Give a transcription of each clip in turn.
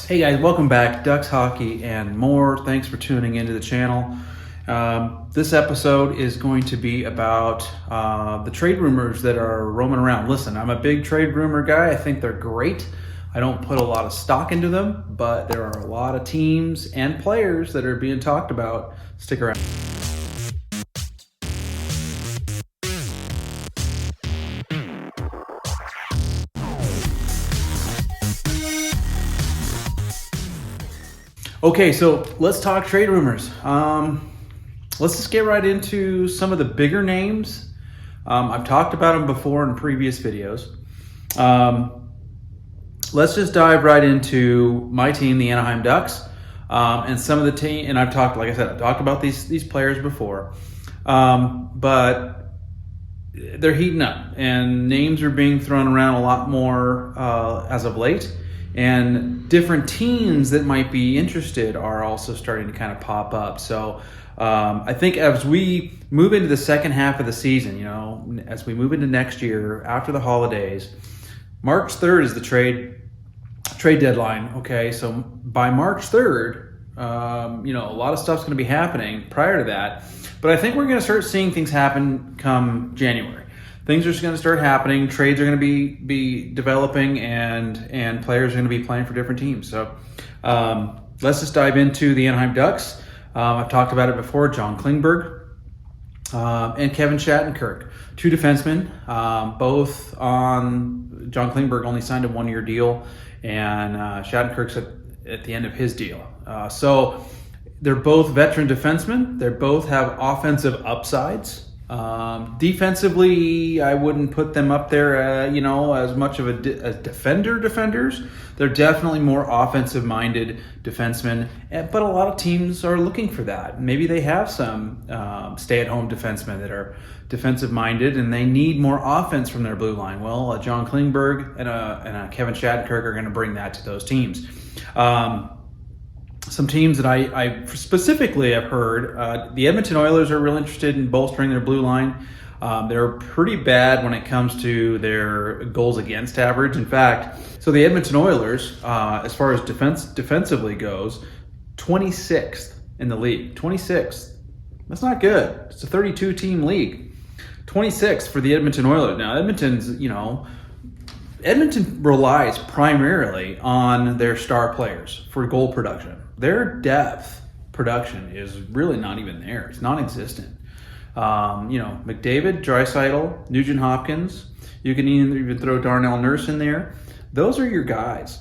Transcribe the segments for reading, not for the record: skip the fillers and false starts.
Hey guys, welcome back. Ducks Hockey and more. Thanks for tuning into the channel. This episode is going to be about the trade rumors that are roaming around. Listen, I'm a big trade rumor guy. I think they're great. I don't put a lot of stock into them, but there are a lot of teams and players that are being talked about. Stick around. Okay, so let's talk trade rumors. Let's just get right into some of the bigger names. I've talked about them before in previous videos. Let's just dive right into my team, the Anaheim Ducks, and some of the team. And I've talked about these players before, but they're heating up, and names are being thrown around a lot more as of late. And different teams that might be interested are also starting to kind of pop up. So I think as we move into the second half of the season, as we move into next year after the holidays, March 3rd is the trade deadline. Okay, so by March 3rd, a lot of stuff's going to be happening prior to that. But I think we're going to start seeing things happen come January. Things are just going to start happening. Trades are going to be developing, and players are going to be playing for different teams. So let's just dive into the Anaheim Ducks. I've talked about it before. John Klingberg and Kevin Shattenkirk, two defensemen, both on. John Klingberg only signed a one-year deal, and Shattenkirk's at the end of his deal. So they're both veteran defensemen. They both have offensive upsides. Defensively, I wouldn't put them up there, as much of as defenders. They're definitely more offensive-minded defensemen, but a lot of teams are looking for that. Maybe they have some stay-at-home defensemen that are defensive-minded, and they need more offense from their blue line. Well, John Klingberg and a Kevin Shattenkirk are going to bring that to those teams. Some teams that I specifically have heard, the Edmonton Oilers are real interested in bolstering their blue line. They're pretty bad when it comes to their goals against average. In fact, so the Edmonton Oilers, as far as defensively goes, 26th in the league. 26th. That's not good. It's a 32-team league. 26th for the Edmonton Oilers. Now, Edmonton relies primarily on their star players for goal production. Their depth production is really not even there. It's non-existent. McDavid, Draisaitl, Nugent Hopkins. You can even throw Darnell Nurse in there. Those are your guys.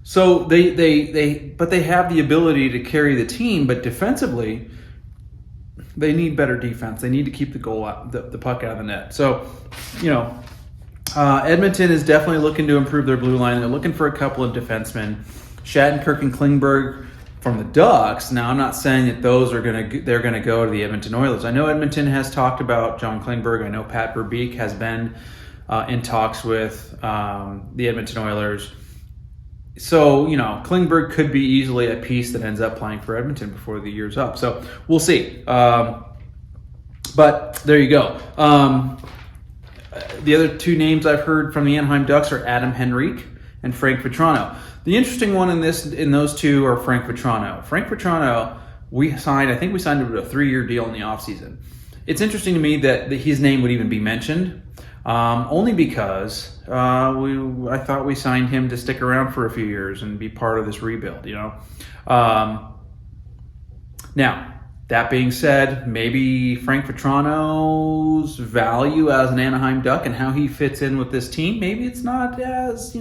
So they have the ability to carry the team, but defensively, they need better defense. They need to keep the puck out of the net. So, Edmonton is definitely looking to improve their blue line. They're looking for a couple of defensemen, Shattenkirk and Klingberg from the Ducks. Now, I'm not saying that they're gonna go to the Edmonton Oilers. I know Edmonton has talked about John Klingberg. I know Pat Verbeek has been in talks with the Edmonton Oilers. So, Klingberg could be easily a piece that ends up playing for Edmonton before the year's up. So we'll see. But there you go. The other two names I've heard from the Anaheim Ducks are Adam Henrique and Frank Vatrano. The interesting one in those two are Frank Vatrano. Frank Vatrano, I think we signed him to a 3-year deal in the offseason. It's interesting to me that his name would even be mentioned, only because I thought we signed him to stick around for a few years and be part of this rebuild, Now, that being said, maybe Frank Vatrano's value as an Anaheim Duck and how he fits in with this team, maybe it's not as,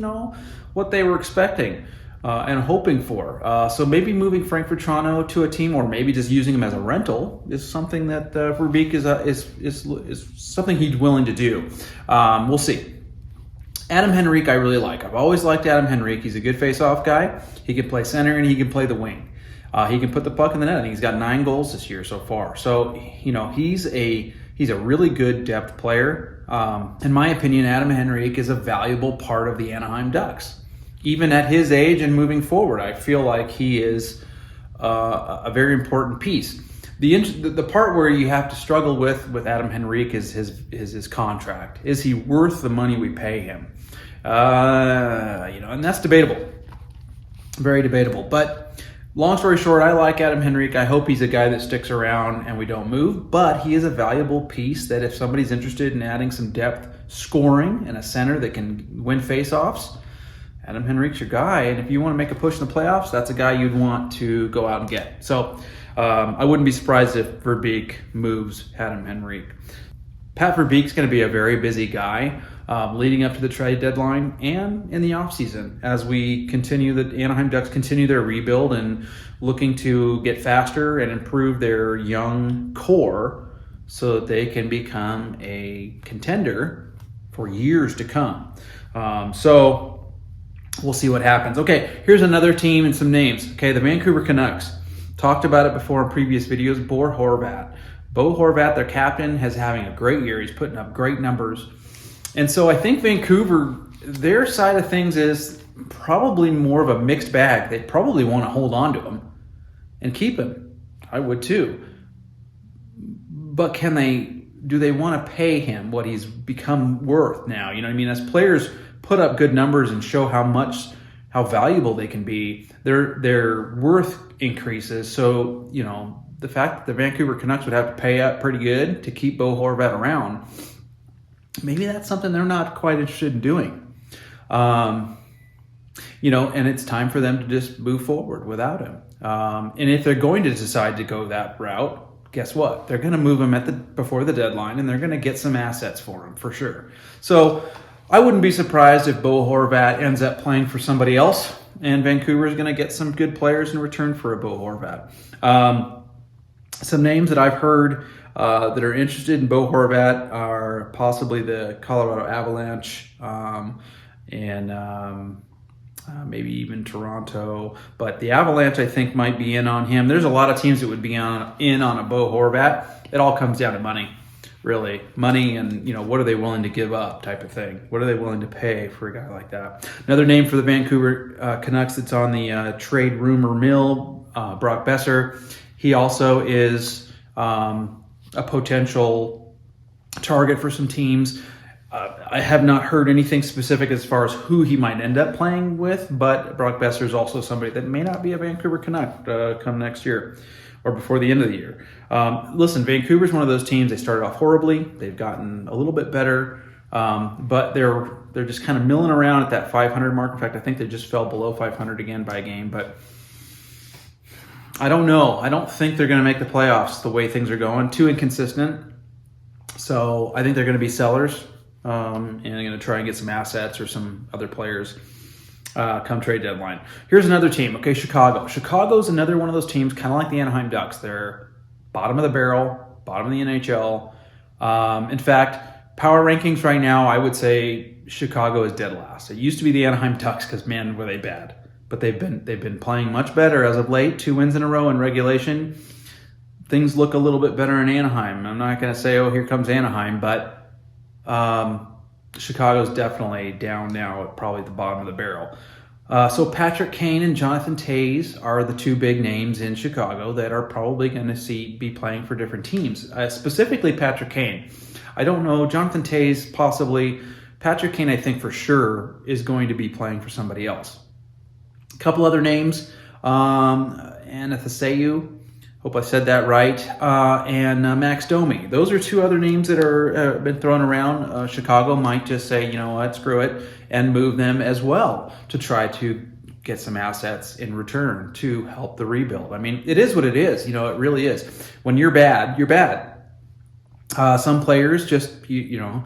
what they were expecting and hoping for. So maybe moving Frank Vatrano to a team, or maybe just using him as a rental, is something that Verbeek is something he's willing to do. We'll see. Adam Henrique I really like. I've always liked Adam Henrique. He's a good face-off guy. He can play center and he can play the wing. He can put the puck in the net. I think he's got 9 goals this year so far. So, he's a really good depth player. In my opinion, Adam Henrique is a valuable part of the Anaheim Ducks. Even at his age and moving forward, I feel like he is a very important piece. The part where you have to struggle with Adam Henrique is his contract. Is he worth the money we pay him? And that's debatable. Very debatable. But long story short, I like Adam Henrique. I hope he's a guy that sticks around and we don't move. But he is a valuable piece that if somebody's interested in adding some depth scoring and a center that can win faceoffs, Adam Henrique's your guy. And if you want to make a push in the playoffs, that's a guy you'd want to go out and get. So I wouldn't be surprised if Verbeek moves Adam Henrique. Pat Verbeek's going to be a very busy guy leading up to the trade deadline and in the offseason as we continue, the Anaheim Ducks continue their rebuild and looking to get faster and improve their young core so that they can become a contender for years to come. So we'll see what happens. Okay, here's another team and some names. Okay, the Vancouver Canucks. Talked about it before in previous videos. Bo Horvat, their captain, is having a great year. He's putting up great numbers. And so I think Vancouver, their side of things is probably more of a mixed bag. They probably want to hold on to him and keep him. I would too. But do they want to pay him what he's become worth now? You know what I mean? As players put up good numbers and show how valuable they can be, their worth increases. So, the fact that the Vancouver Canucks would have to pay up pretty good to keep Bo Horvat around, maybe that's something they're not quite interested in doing. And it's time for them to just move forward without him. And if they're going to decide to go that route, guess what? They're going to move him before the deadline, and they're going to get some assets for him for sure. So I wouldn't be surprised if Bo Horvat ends up playing for somebody else, and Vancouver is going to get some good players in return for a Bo Horvat. Some names that I've heard that are interested in Bo Horvat are possibly the Colorado Avalanche and maybe even Toronto. But the Avalanche, I think, might be in on him. There's a lot of teams that would be in on a Bo Horvat. It all comes down to money, really. Money and, what are they willing to give up type of thing. What are they willing to pay for a guy like that? Another name for the Vancouver Canucks that's on the trade rumor mill, Brock Besser. He also is a potential target for some teams. I have not heard anything specific as far as who he might end up playing with, but Brock Besser is also somebody that may not be a Vancouver Canuck come next year or before the end of the year. Listen, Vancouver's one of those teams. They started off horribly. They've gotten a little bit better, but they're just kind of milling around at that 500 mark. In fact, I think they just fell below 500 again by a game, but I don't know. I don't think they're going to make the playoffs the way things are going. Too inconsistent. So I think they're going to be sellers and they're going to try and get some assets or some other players come trade deadline. Here's another team. Okay, Chicago. Chicago's another one of those teams, kind of like the Anaheim Ducks. They're bottom of the barrel, bottom of the NHL. In fact, power rankings right now, I would say Chicago is dead last. It used to be the Anaheim Ducks because, man, were they bad. But they've been playing much better as of late. 2 wins in a row in regulation. Things look a little bit better in Anaheim. I'm not going to say, here comes Anaheim, but Chicago's definitely down now at probably the bottom of the barrel. So Patrick Kane and Jonathan Toews are the two big names in Chicago that are probably going to be playing for different teams. Specifically Patrick Kane. I don't know. Jonathan Toews possibly. Patrick Kane, I think for sure, is going to be playing for somebody else. Couple other names, Anathaseyu, hope I said that right, and Max Domi. Those are two other names that are been thrown around. Chicago might just say, what, screw it, and move them as well to try to get some assets in return to help the rebuild. I mean, it is what it is. It really is. When you're bad, you're bad. Some players just, the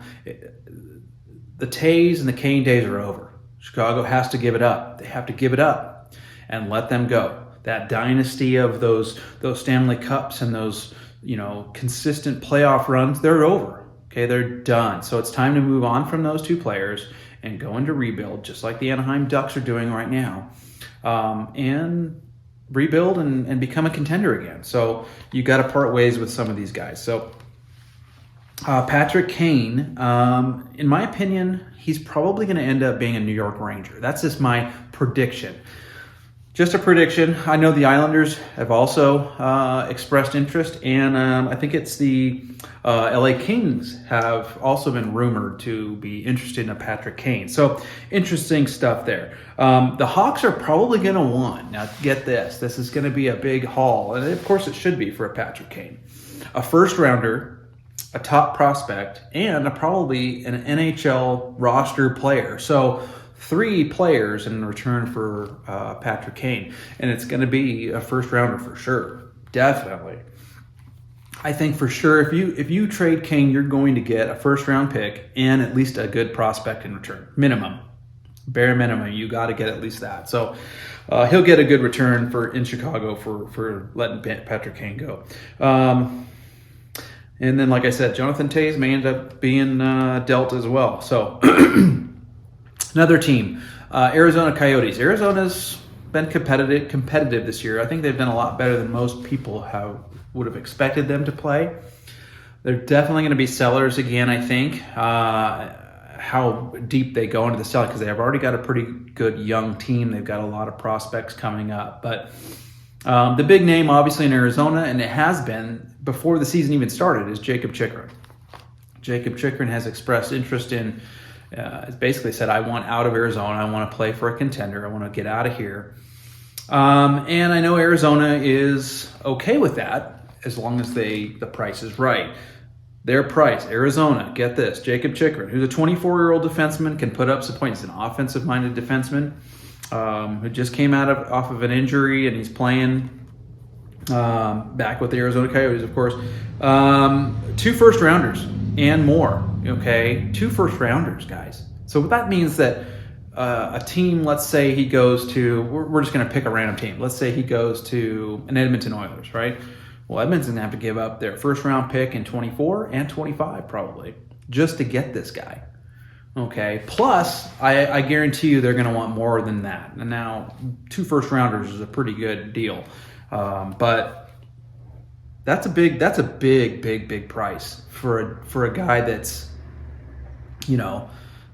Toews and the Kane days are over. Chicago has to give it up. They have to give it up and let them go. That dynasty of those Stanley Cups and those, consistent playoff runs, they're over. Okay, they're done. So it's time to move on from those two players and go into rebuild, just like the Anaheim Ducks are doing right now, and rebuild and become a contender again. So you got to part ways with some of these guys. So Patrick Kane, in my opinion, he's probably going to end up being a New York Ranger. That's just my prediction. Just a prediction. I know the Islanders have also expressed interest, and I think it's the LA Kings have also been rumored to be interested in a Patrick Kane. So interesting stuff there. The Hawks are probably going to want, now get this, this is going to be a big haul, and of course it should be for a Patrick Kane. A first rounder, a top prospect, and probably an NHL roster player. So 3 players in return for Patrick Kane, and it's going to be a first rounder for sure, definitely. I think for sure if you trade Kane, you're going to get a first round pick and at least a good prospect in return, minimum, bare minimum. You got to get at least that. So he'll get a good return in Chicago for letting Patrick Kane go. And then, like I said, Jonathan Toews may end up being dealt as well. So. Another team, Arizona Coyotes. Arizona's been competitive this year. I think they've done a lot better than most people would have expected them to play. They're definitely going to be sellers again, I think. How deep they go into the selling, because they have already got a pretty good young team. They've got a lot of prospects coming up. But the big name, obviously, in Arizona, and it has been before the season even started, is Jakob Chychrun. Jakob Chychrun has expressed interest in it's basically said, I want out of Arizona. I want to play for a contender. I want to get out of here. And I know Arizona is okay with that as long as the price is right. Their price, Arizona, get this, Jakob Chychrun, who's a 24-year-old defenseman, can put up some points. He's an offensive-minded defenseman who just came off of an injury, and he's playing back with the Arizona Coyotes, of course. 2 first-rounders and more. Okay, 2 first rounders, guys. So that means that a team, let's say he goes to, we're just going to pick a random team. Let's say he goes to an Edmonton Oilers, right? Well, Edmonton's going to have to give up their first round pick in 24 and 25 probably just to get this guy. Okay, plus I guarantee you they're going to want more than that. And now 2 first rounders is a pretty good deal. But that's a big price for a guy that's,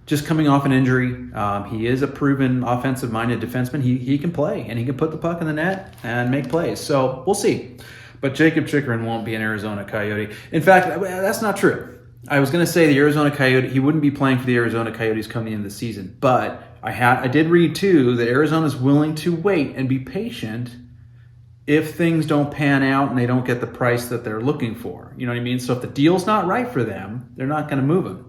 just coming off an injury. He is a proven offensive-minded defenseman. He can play, and he can put the puck in the net and make plays. So we'll see. But Jakob Chychrun won't be an Arizona Coyote. In fact, that's not true. I was going to say the Arizona Coyote, he wouldn't be playing for the Arizona Coyotes coming into the season. But I did read, too, that Arizona's willing to wait and be patient if things don't pan out and they don't get the price that they're looking for. You know what I mean? So if the deal's not right for them, they're not going to move him.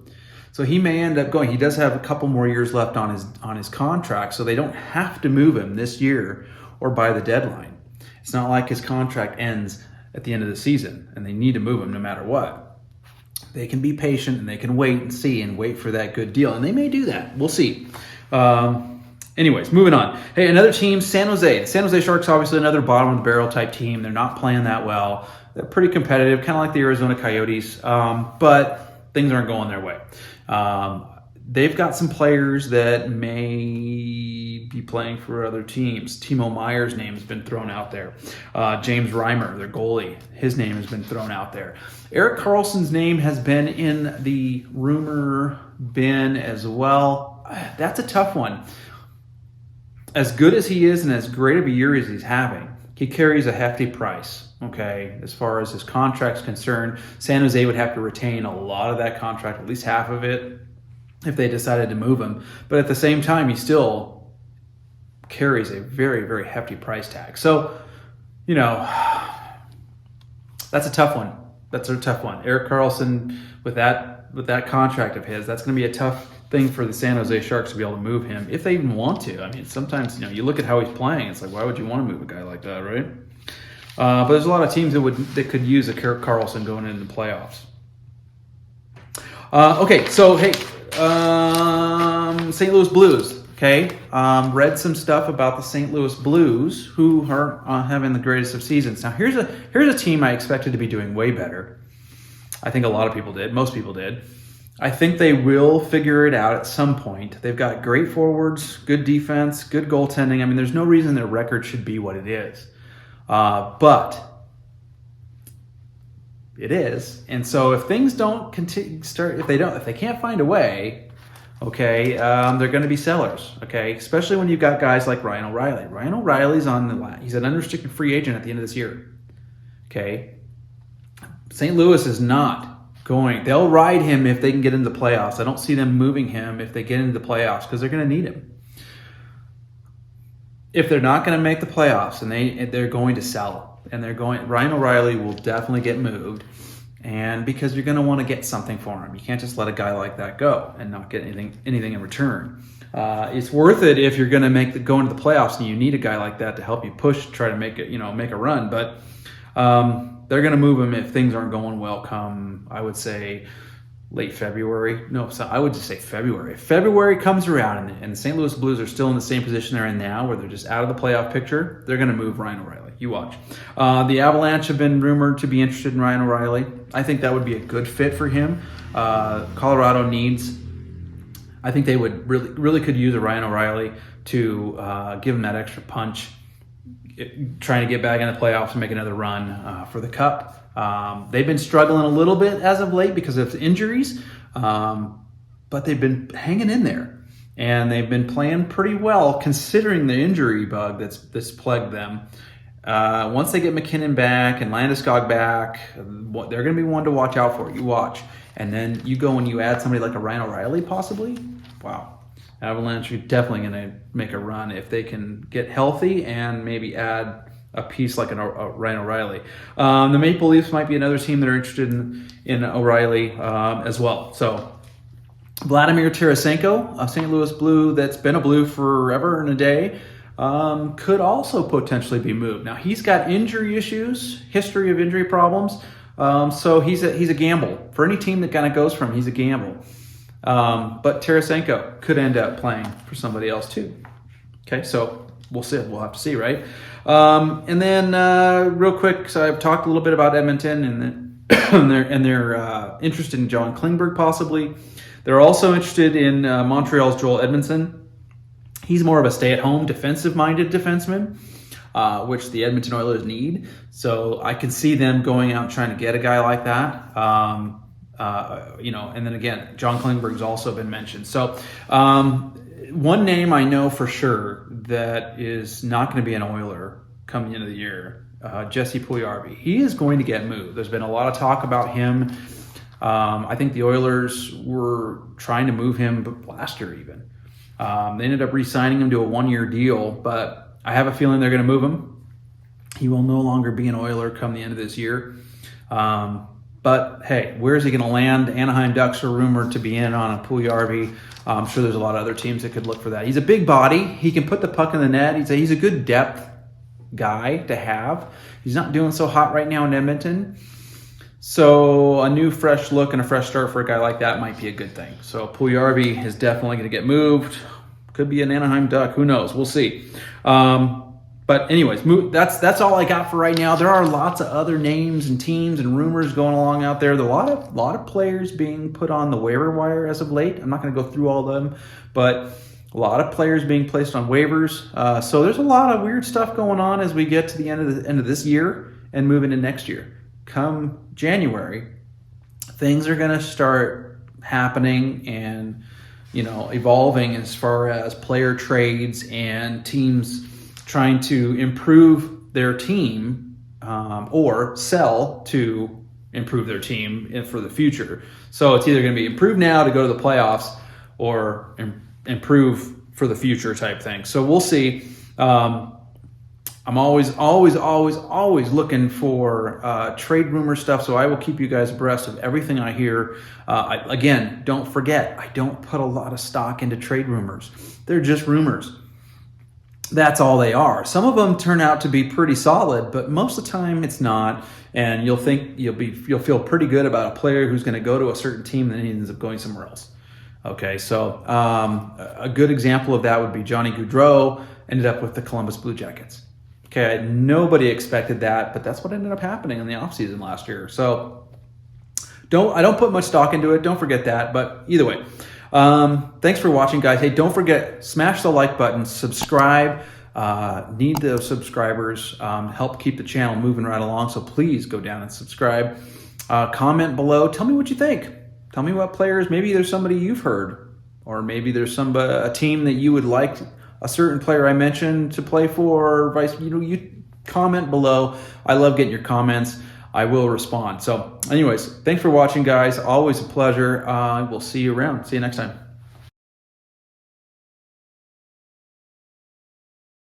So he may end up going. He does have a couple more years left on his contract, so they don't have to move him this year or by the deadline. It's not like his contract ends at the end of the season and they need to move him no matter what. They can be patient and they can wait and see and wait for that good deal, and they may do that. We'll see. Anyways, moving on. Hey, another team, San Jose. The San Jose Sharks, obviously another bottom-of-the-barrel type team. They're not playing that well. They're pretty competitive, kind of like the Arizona Coyotes, but things aren't going their way. They've got some players that may be playing for other teams. Timo Meyer's name has been thrown out there. James Reimer, their goalie, his name has been thrown out there. Erik Karlsson's name has been in the rumor bin as well. That's a tough one. As good as he is and as great of a year as he's having, he carries a hefty price. Okay, as far as his contract's concerned, San Jose would have to retain a lot of that contract, at least half of it, if they decided to move him. But at the same time, he still carries a very, very hefty price tag. So, that's a tough one. That's a tough one. Erik Karlsson, with that contract of his, that's going to be a tough thing for the San Jose Sharks to be able to move him, if they even want to. I mean, sometimes, you look at how he's playing, it's like, why would you want to move a guy like that, right? But there's a lot of teams that could use a Erik Karlsson going into the playoffs. Okay, so hey, St. Louis Blues. Okay, read some stuff about the St. Louis Blues, who are having the greatest of seasons. Now, here's a team I expected to be doing way better. I think a lot of people did. Most people did. I think they will figure it out at some point. They've got great forwards, good defense, good goaltending. I mean, there's no reason their record should be what it is. But it is. And so if things don't if they can't find a way, Okay, they're going to be sellers. Okay, especially when you've got guys like Ryan O'Reilly. Ryan O'Reilly's he's an unrestricted free agent at the end of this year. Okay, St. Louis is not going. They'll ride him if they can get into the playoffs. I don't see them moving him if they get into the playoffs because they're going to need him. If they're not going to make the playoffs and they're going to sell, and Ryan O'Reilly will definitely get moved. And because you're going to want to get something for him. You can't just let a guy like that go and not get anything in return. It's worth it if you're going to go into the playoffs and you need a guy like that to help you push, try to make a run. But they're going to move him if things aren't going well come, I would say, late February. No, so I would just say February. If February comes around and the St. Louis Blues are still in the same position they're in now, where they're just out of the playoff picture, they're going to move Ryan O'Reilly. You watch. The Avalanche have been rumored to be interested in Ryan O'Reilly. I think that would be a good fit for him. Colorado needs. I think they would really could use a Ryan O'Reilly to give him that extra punch, trying to get back in the playoffs and make another run for the Cup. They've been struggling a little bit as of late because of injuries, but they've been hanging in there. And they've been playing pretty well considering the injury bug that's plagued them. Once they get McKinnon back and Landeskog back, they're going to be one to watch out for. You watch. And then you go and you add somebody like a Ryan O'Reilly possibly. Wow. Avalanche are definitely going to make a run if they can get healthy and maybe add a piece like a Ryan O'Reilly. The Maple Leafs might be another team that are interested in O'Reilly as well. So Vladimir Tarasenko, a St. Louis Blue that's been a Blue forever and a day, could also potentially be moved. Now he's got injury issues, history of injury problems, so he's a gamble for any team that kind of goes from. He's a gamble, but Tarasenko could end up playing for somebody else too. Okay, so we'll see. We'll have to see, right? And then real quick, so I've talked a little bit about Edmonton and they're interested in John Klingberg possibly. They're also interested in Montreal's Joel Edmondson. He's more of a stay-at-home, defensive-minded defenseman, which the Edmonton Oilers need. So I can see them going out and trying to get a guy like that. And then again, John Klingberg's also been mentioned. So one name I know for sure that is not going to be an Oiler coming into the year, Jesse Puljujarvi. He is going to get moved. There's been a lot of talk about him. I think the Oilers were trying to move him last year even. They ended up re-signing him to a one-year deal, but I have a feeling they're going to move him. He will no longer be an Oiler come the end of this year. But hey, where is he going to land? Anaheim Ducks are rumored to be in on a Puljujarvi. I'm sure there's a lot of other teams that could look for that. He's a big body. He can put the puck in the net. He's a good depth guy to have. He's not doing so hot right now in Edmonton. So a new fresh look and a fresh start for a guy like that might be a good thing. So Puljujarvi is definitely going to get moved. Could be an Anaheim Duck. Who knows? We'll see. But anyways, that's all I got for right now. There are lots of other names and teams and rumors going along out there. There are a lot of players being put on the waiver wire as of late. I'm not going to go through all of them, but a lot of players being placed on waivers. So there's a lot of weird stuff going on as we get to the end of this year and move into next year. Come January, things are going to start happening and evolving as far as player trades and teams trying to improve their team or sell to improve their team for the future. So it's either going to be improve now to go to the playoffs or improve for the future type thing. So we'll see. I'm always looking for trade rumor stuff, so I will keep you guys abreast of everything I hear. Again, don't forget, I don't put a lot of stock into trade rumors. They're just rumors. That's all they are. Some of them turn out to be pretty solid, but most of the time it's not. And you'll feel pretty good about a player who's going to go to a certain team and then he ends up going somewhere else. Okay, so a good example of that would be Johnny Gaudreau ended up with the Columbus Blue Jackets. Okay, nobody expected that, but that's what ended up happening in the offseason last year. So I don't put much stock into it. Don't forget that. But either way, thanks for watching, guys. Hey, don't forget, smash the like button, subscribe. Need those subscribers, help keep the channel moving right along. So please go down and subscribe. Comment below. Tell me what you think. Tell me what players. Maybe there's somebody you've heard or maybe there's a team that you would like a certain player I mentioned to play for, or vice. You comment below. I love getting your comments. I will respond. So anyways, thanks for watching, guys. Always a pleasure. We'll see you around. See you next time.